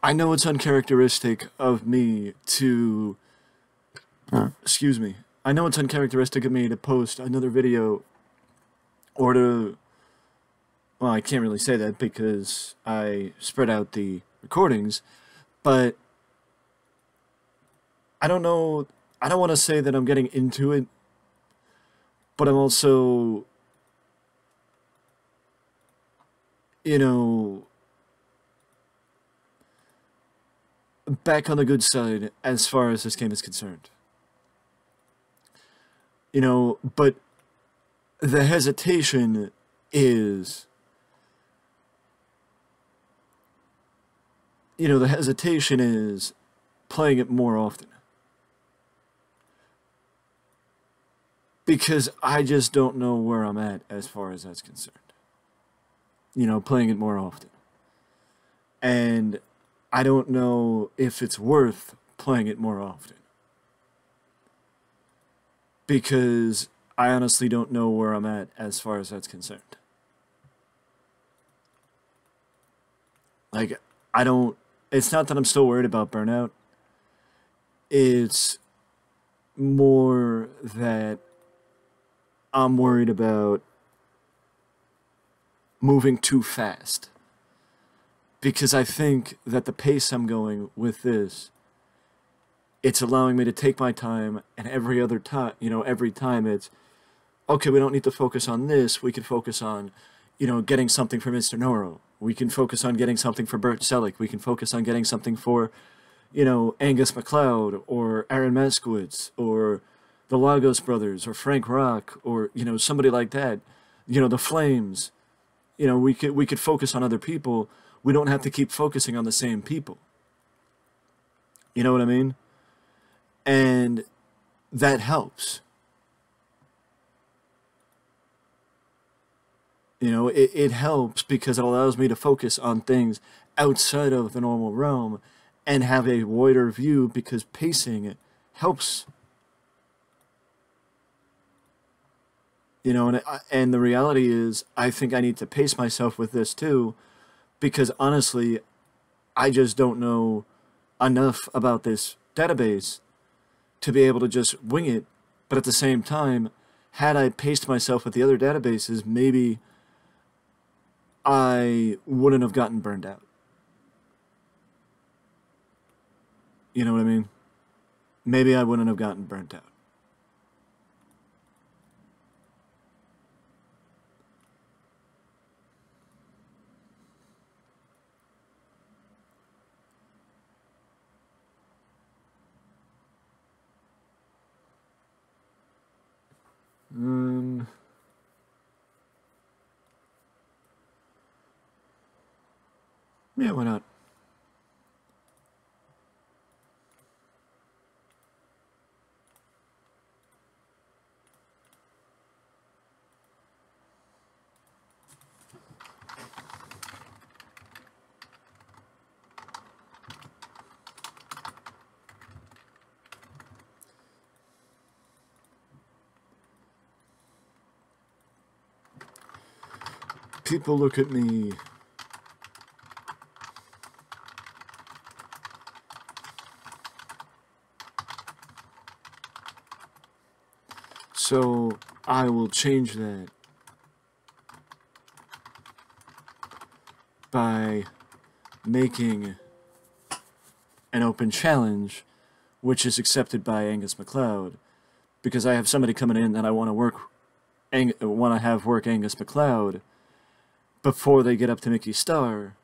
I know it's uncharacteristic of me to, excuse me, I know it's uncharacteristic of me to post another video or to, well, I can't really say that because I spread out the recordings, but I don't know, I don't want to say that I'm getting into it, but I'm also, you know, back on the good side as far as this game is concerned. But the hesitation is, the hesitation is playing it more often. Because I just don't know where I'm at as far as that's concerned. Playing it more often. And I don't know if it's worth playing it more often. Because I honestly don't know where I'm at as far as that's concerned. Like, it's not that I'm still worried about burnout. It's more that I'm worried about moving too fast. Because I think that the pace I'm going with this, it's allowing me to take my time, and every other time, every time it's, okay, we don't need to focus on this, we can focus on, getting something for Mr. Noro. We can focus on getting something for Bert Selleck. We can focus on getting something for, Angus MacLeod, or Aaron Maskowitz, or the Lagos Brothers, or Frank Rock, or, somebody like that. The Flames. We could focus on other people. We don't have to keep focusing on the same people. You know what I mean? And that helps. It helps because it allows me to focus on things outside of the normal realm and have a wider view because pacing helps. And the reality is, I think I need to pace myself with this too, because honestly, I just don't know enough about this database to be able to just wing it. But at the same time, had I paced myself with the other databases, maybe I wouldn't have gotten burned out. You know what I mean? Maybe I wouldn't have gotten burnt out. Yeah, why not? People look at me so I will change that by making an open challenge, which is accepted by Angus MacLeod, because I have somebody coming in that I want to have work Angus MacLeod before they get up to Mickey Starr.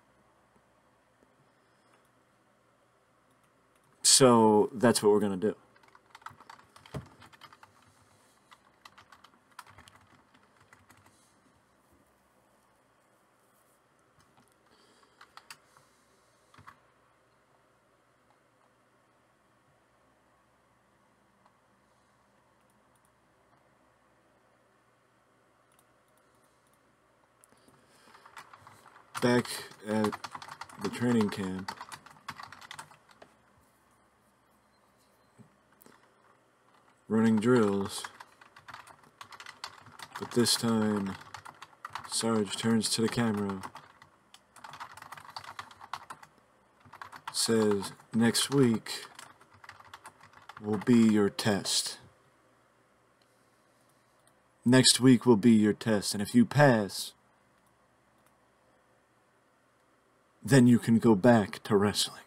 So that's what we're gonna do. Back at the training camp, running drills, but this time Sarge turns to the camera, says next week will be your test. Next week will be your test, and if you pass, then you can go back to wrestling.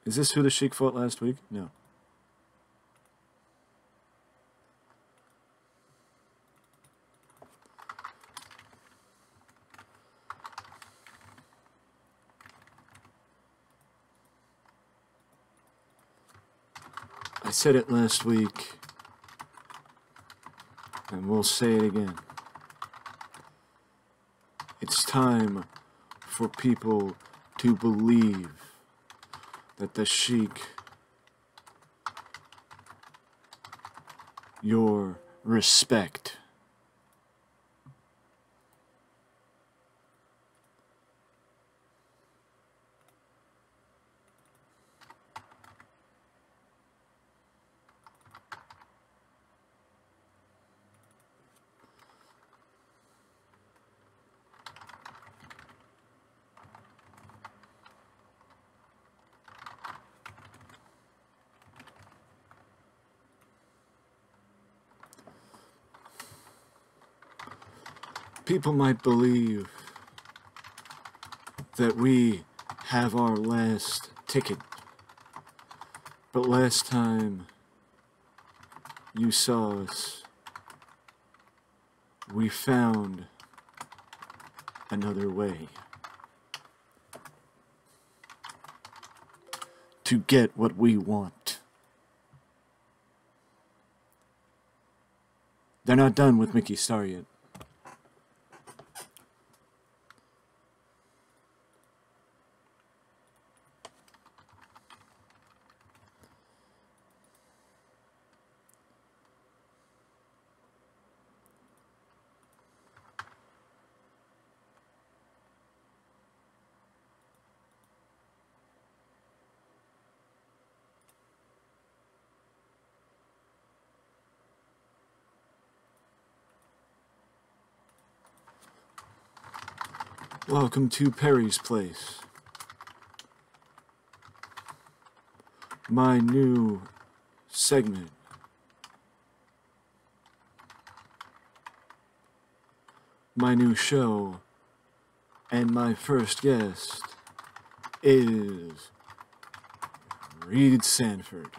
Is this who the Sheik fought last week? No. I said it last week, and we'll say it again. It's time for people to believe that the Sheik, your respect. People might believe that we have our last ticket, but last time you saw us, we found another way to get what we want. They're not done with Mickey Star yet. Welcome to Perry's Place. My new segment. My new show. And my first guest is Reed Sanford.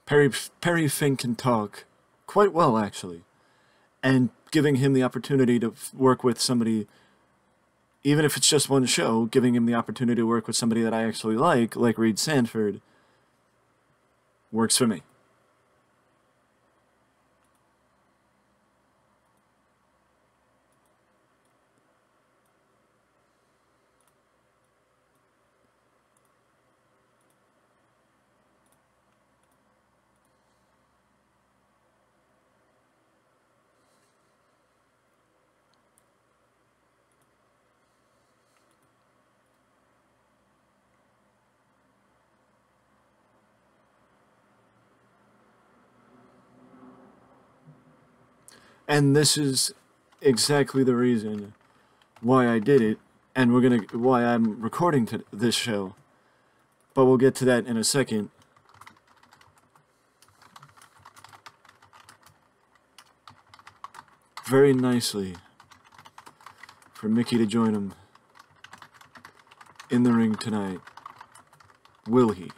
Perry Fink can talk quite well, actually. And giving him the opportunity to work with somebody, even if it's just one show, giving him the opportunity to work with somebody that I actually like Reed Sanford, works for me. And this is exactly the reason why I did it, and why I'm recording this show. But we'll get to that in a second. Very nicely for Mickey to join him in the ring tonight. Will he?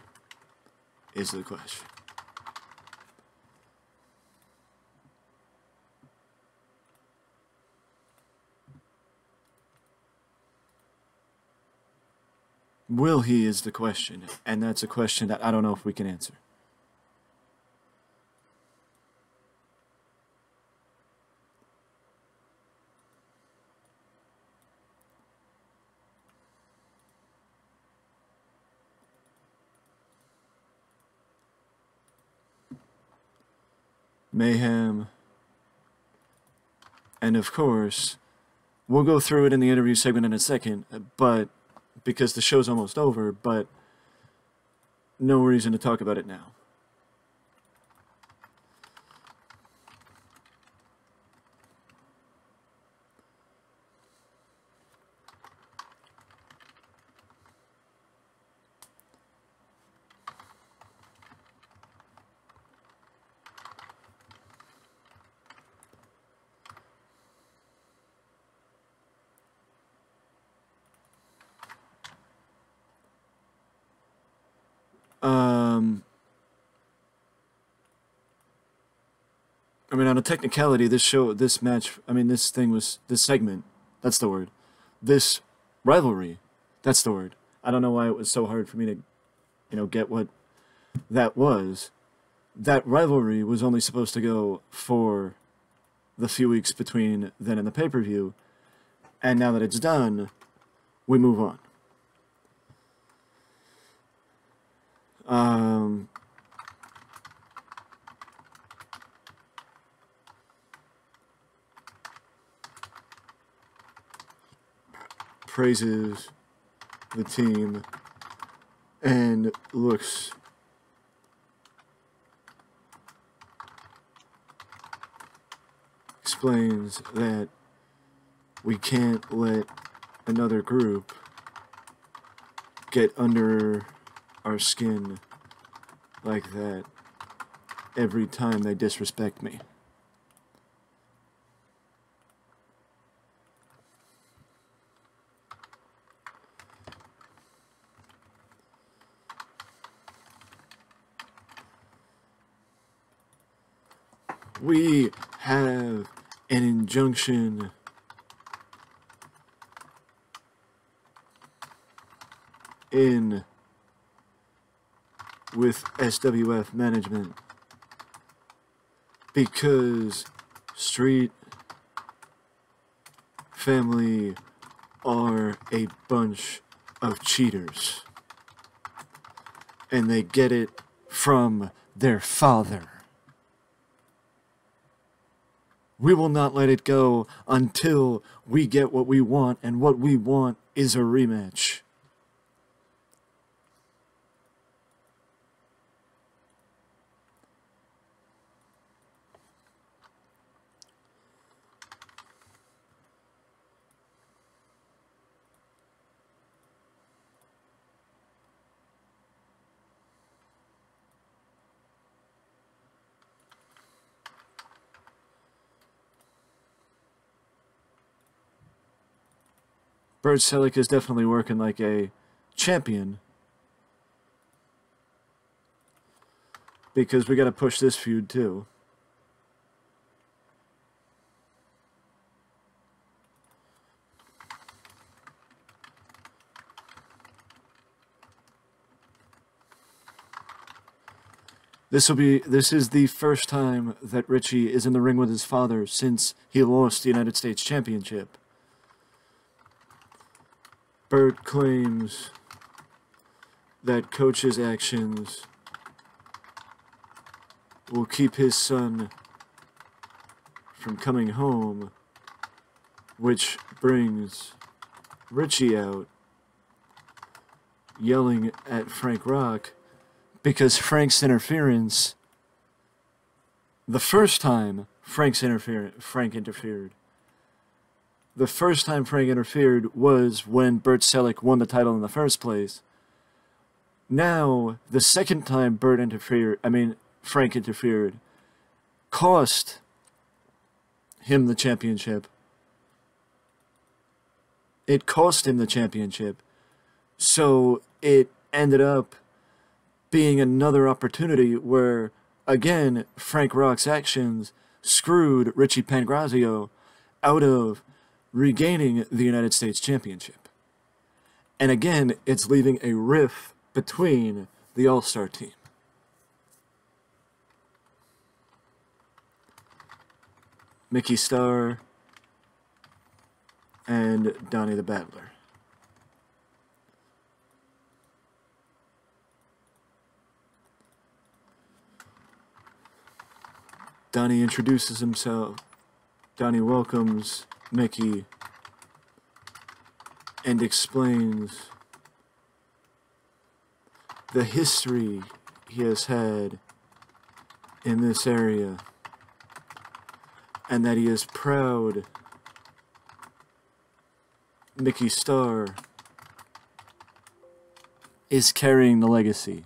Is the question. Will he is the question, and that's a question that I don't know if we can answer. mayhem, and of course, we'll go through it in the interview segment in a second, but because the show's almost over, but no reason to talk about it now. I mean, on a technicality, this segment, that's the word. This rivalry, that's the word. I don't know why it was so hard for me to, get what that was. That rivalry was only supposed to go for the few weeks between then and the pay-per-view, and now that it's done, we move on. Praises the team and explains that we can't let another group get under our skin like that every time they disrespect me. We have an injunction in with SWF management because Street Family are a bunch of cheaters and they get it from their father. We will not let it go until we get what we want, and what we want is a rematch. Bert Selleck is definitely working like a champion because we got to push this feud too. This is the first time that Richie is in the ring with his father since he lost the United States Championship. Bert claims that Coach's actions will keep his son from coming home, which brings Richie out yelling at Frank Rock because Frank's interference, the first time Frank interfered, the first time Frank interfered was when Bert Selleck won the title in the first place. Now, the second time Frank interfered, cost him the championship. It cost him the championship. So it ended up being another opportunity where, again, Frank Rock's actions screwed Richie Pangrazio out of regaining the United States Championship. And again, it's leaving a rift between the All-Star team. Mickey Starr and Donnie the Battler. Donnie introduces himself. Donnie welcomes Mickey and explains the history he has had in this area, and that he is proud Mickey Star is carrying the legacy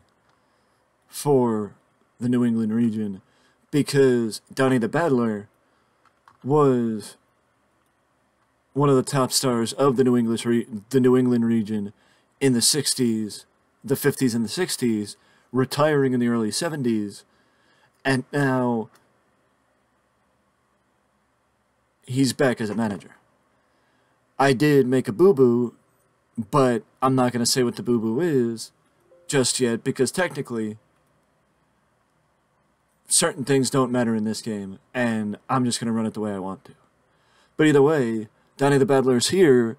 for the New England region, because Donnie the Battler was one of the top stars of the New England region in the 60s, the 50s and the 60s, retiring in the early 70s, and now he's back as a manager. I did make a boo-boo, but I'm not going to say what the boo-boo is just yet, because technically certain things don't matter in this game, and I'm just going to run it the way I want to. But either way, Donnie the Battler is here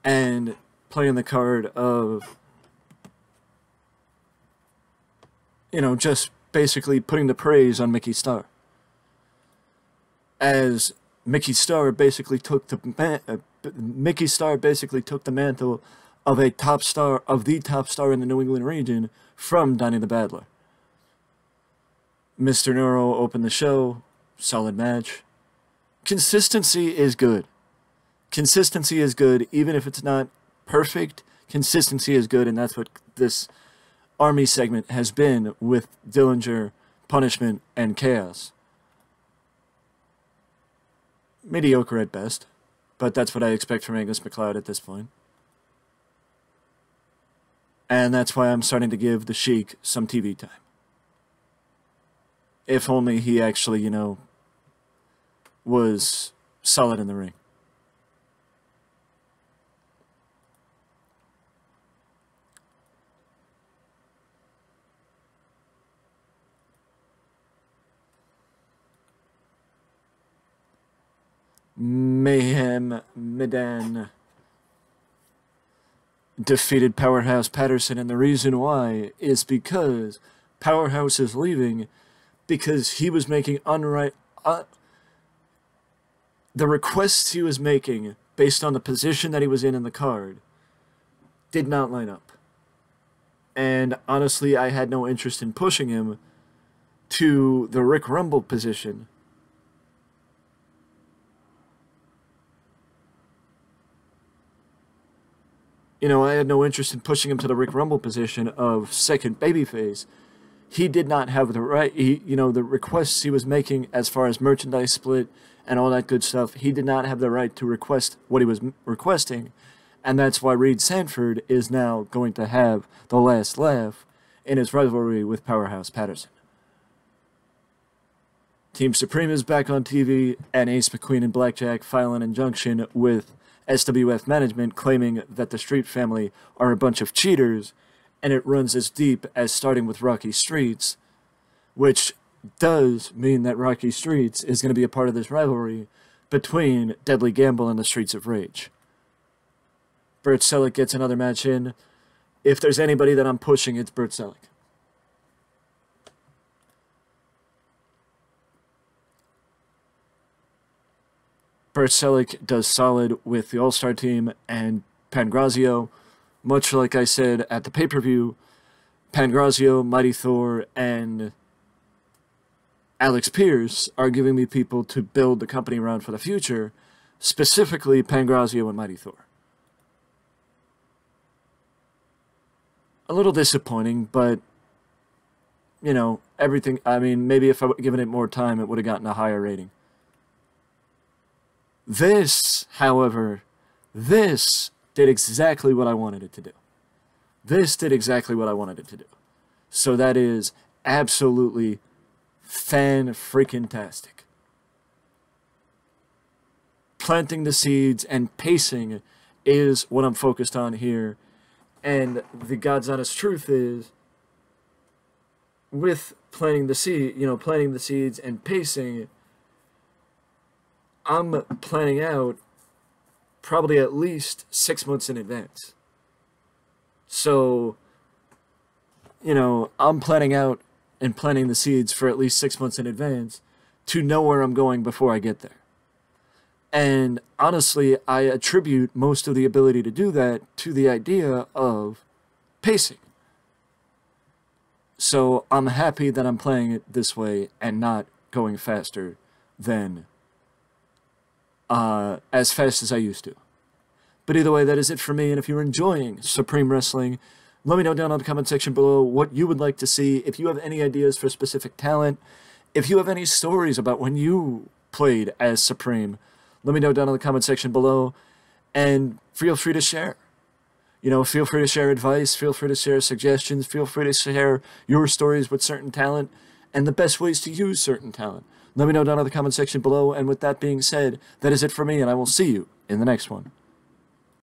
and playing the card of, you know, just basically putting the praise on Mickey Star. As Mickey Star basically took the mantle of a top star, of the top star in the New England region, from Donnie the Battler. Mr. Neuro opened the show. Solid match. Consistency is good. Consistency is good, even if it's not perfect. Consistency is good, and that's what this Army segment has been with Dillinger, Punishment, and Chaos. Mediocre at best, but that's what I expect from Angus MacLeod at this point. And that's why I'm starting to give the Sheik some TV time. If only he actually, you know, was solid in the ring. Mayhem Medan defeated Powerhouse Patterson, and the reason why is because Powerhouse is leaving because he was making the requests he was making based on the position that he was in the card did not line up. And honestly, I had no interest in pushing him to the Rick Rumble position. You know, I had no interest in pushing him to the Rick Rumble position of second babyface. He did not have the right, the requests he was making as far as merchandise split and all that good stuff, he did not have the right to request what he was requesting. And that's why Reed Sanford is now going to have the last laugh in his rivalry with Powerhouse Patterson. Team Supreme is back on TV, and Ace McQueen and Blackjack file an injunction with SWF management, claiming that the Street family are a bunch of cheaters, and it runs as deep as starting with Rocky Streets, which does mean that Rocky Streets is going to be a part of this rivalry between Deadly Gamble and the Streets of Rage. Bert Selleck gets another match in. If there's anybody that I'm pushing, it's Bert Selleck. Bert Selleck does solid with the All-Star team and Pangrazio. Much like I said at the pay-per-view, Pangrazio, Mighty Thor, and Alex Pierce are giving me people to build the company around for the future, specifically Pangrazio and Mighty Thor. A little disappointing, but, you know, everything, I mean, maybe if I would have given it more time, it would have gotten a higher rating. This, however, this did exactly what I wanted it to do. This did exactly what I wanted it to do. So that is absolutely fan-freaking-tastic. Planting the seeds and pacing is what I'm focused on here. And the God's honest truth is, with planting the seeds and pacing, I'm planning out probably at least 6 months in advance. So, you know, I'm planning out and planting the seeds for at least 6 months in advance to know where I'm going before I get there. And honestly, I attribute most of the ability to do that to the idea of pacing. So I'm happy that I'm playing it this way and not going faster than as fast as I used to. But either way, that is it for me. And if you're enjoying Supreme Wrestling, let me know down in the comment section below what you would like to see. If you have any ideas for specific talent, if you have any stories about when you played as Supreme, let me know down in the comment section below. And feel free to share. You know, feel free to share advice, feel free to share suggestions, feel free to share your stories with certain talent and the best ways to use certain talent. Let me know down in the comment section below. And with that being said, that is it for me, and I will see you in the next one.